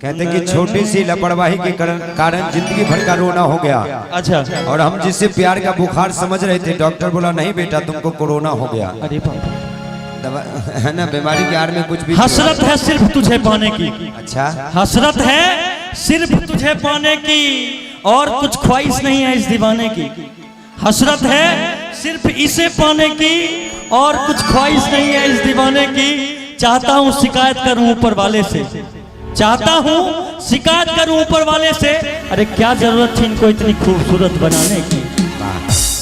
कहते कि छोटी सी लापरवाही के कारण जिंदगी भर का रोना हो गया। अच्छा। और हम जिससे प्यार का बुखार समझ रहे थे, डॉक्टर बोला नहीं बेटा तुमको कोरोना हो गया। अरे दवा है ना, बीमारी के आड़ में कुछ भी। हसरत है सिर्फ तुझे पाने की। अच्छा, हसरत है सिर्फ तुझे पाने की और कुछ ख्वाहिश नहीं है इस दीवाने की। हसरत है सिर्फ इसे पाने की और कुछ ख्वाहिश नहीं है इस दीवाने की। चाहता हूँ शिकायत करूँ ऊपर वाले से, चाहता हूँ शिकायत करूँ ऊपर वाले से। अरे क्या जरूरत थी इनको इतनी खूबसूरत बनाने की।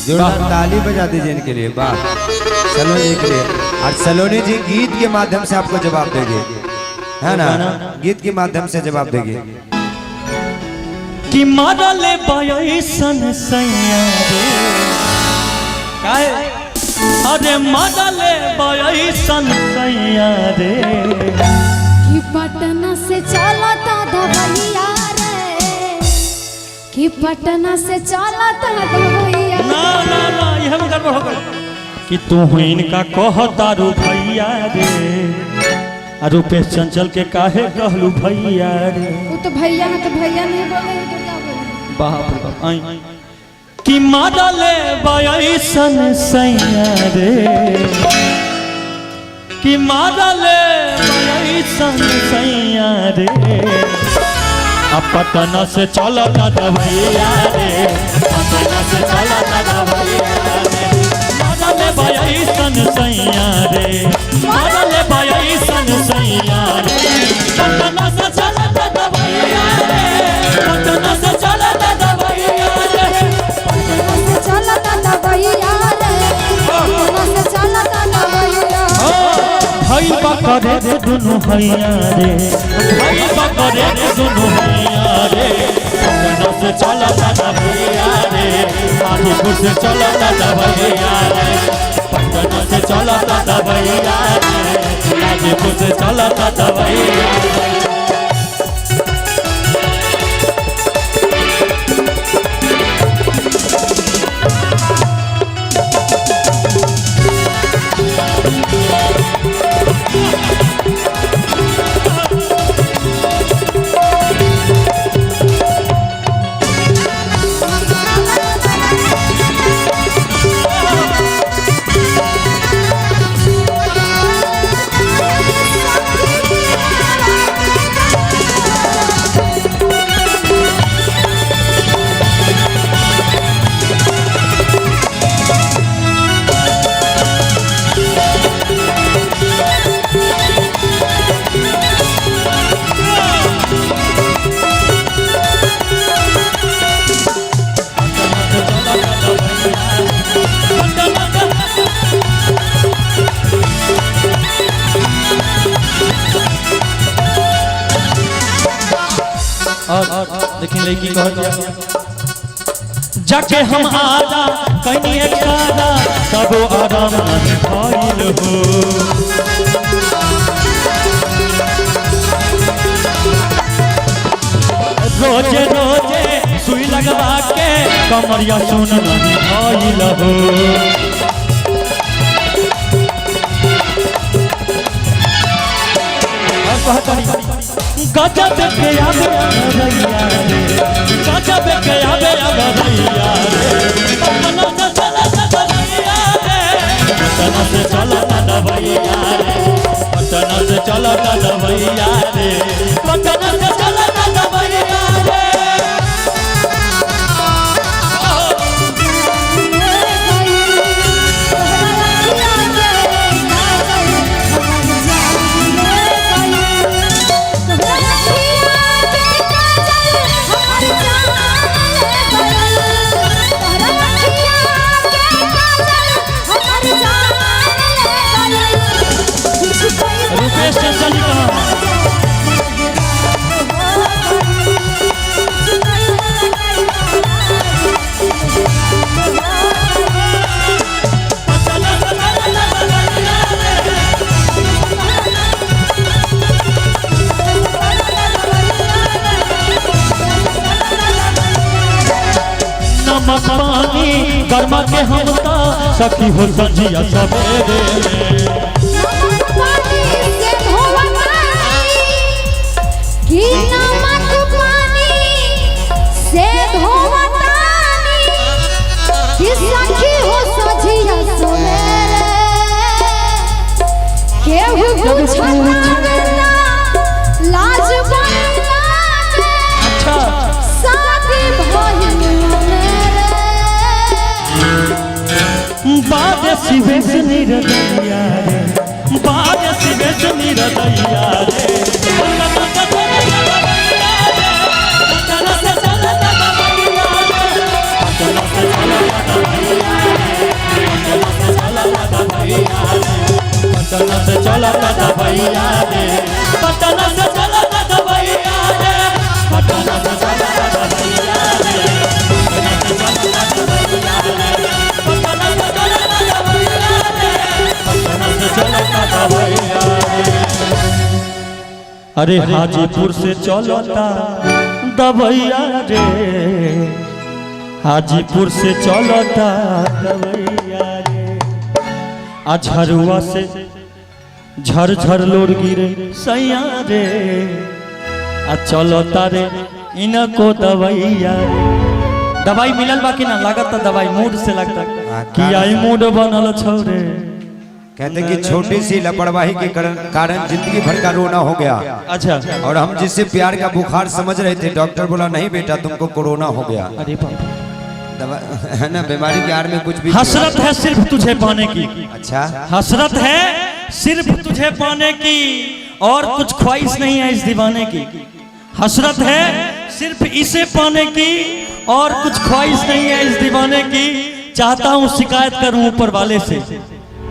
जोरदार ताली बजा दीजिए इनके लिए। वाह, सलोनी जी के लिए। और सलोनी जी गीत के माध्यम से आपको जवाब देंगे, है ना, गीत के माध्यम से जवाब देंगे। कि मारा ले बाई सन सैया रे, अरे मारा ले बाई सन सैया रे, कि पटना से चला था दवैया रे, कि पटना से चला था दवैया। ना ना ना ये हम गड़बड़ हो गई। कि तू इनका कह दारू भैया रे, रूपेश चंचल के काहे कहलू भैया रे। वो तो भैया है, तो भैया नहीं बोले तो क्या बोले। बाप रे बाप। आई कि मारा ले बाई सन सैया रे, कि मारा ले बाई सन सैया रे, अब पटना से चला था दवैया रे, पटना से चला था दवैया रे। मारा ले बाई सन सैया रे, मारा ले बाई सन सैया रे, पटना से चला था दवैया रे, पटना से चला था दवैया रे, पटना से चला था दवैया रे, पटना से चला था दवैया। भाई बकरे रे दुनु भैया रे, भाई बकरे रे दुनु भैया रे, पटना से चला था दवैया रे, हाजीपुर से चला था दवैया रे, पटना से चला था दवैया रे, हाजीपुर से चला था दवैया रे। और लेकिन लड़की कह दिया जाके हम आजा कहीं एक सादा तब आराम नहीं भइल हो। रोजे रोजे सुई लगवा के कमरिया सुन नहीं भइल हो। गजब के आवे अगरैया रे, गजब के आवे अगरैया रे, पटना से चला था दवैया रे, पटना से चला था दवैया रे, पटना से चला था दवैया रे, पटना से चला था दवैया रे। रुपेश चंचल जी नमक पानी गरमा के हम सखी हो संजिया सवेरे कि नमक पानी से धोवतानी कि सखी हो सजिया सवेरे केहू पूछता ना लाज बनला अच्छा शादी भइल मेरे बाद सिवेश निरदैया रे बाद सिवेश निरदैया रे पटना से चला भैया रे पटना से चला भैया रे पटना से चला भैया रे पटना से चला भैया रे पटना से चला भैया रे। अरे हाजीपुर से चलता दबैया रे हाजीपुर से चलता दबैया रे झरुआ से झरझर लोर गिरे सैया रे चलता रे इनको दवाइया रे दवाई मिलल बाकी ना लागत दवाई मूड से लगता कि आई मूड बनल छोरे कहते कि छोटी सी लापरवाही के कारण जिंदगी भर का रोना हो गया। अच्छा और हम जिससे प्यार का बुखार समझ रहे थे डॉक्टर बोला नहीं बेटा तुमको कोरोना हो गया। अरे बाबा दवा है ना बीमारी के आड़ में कुछ भी हसरत है सिर्फ तुझे पाने की। अच्छा हसरत है सिर्फ तुझे पाने की और कुछ ख्वाहिश नहीं है इस दीवाने की। हसरत है सिर्फ इसे पाने की और कुछ ख्वाहिश नहीं है इस दीवाने की। चाहता हूँ शिकायत करूँ ऊपर वाले से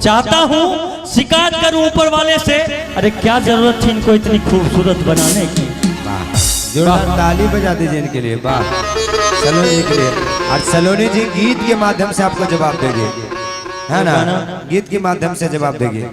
चाहता हूँ शिकायत करूँ ऊपर वाले से। अरे क्या जरूरत थी इनको इतनी खूबसूरत बनाने की। जोरदार ताली बजा दीजिए इनके लिए। वाह सलोनी के लिए। और सलोनी जी गीत के माध्यम से आपको जवाब देंगे है ना गीत के माध्यम से जवाब देंगे।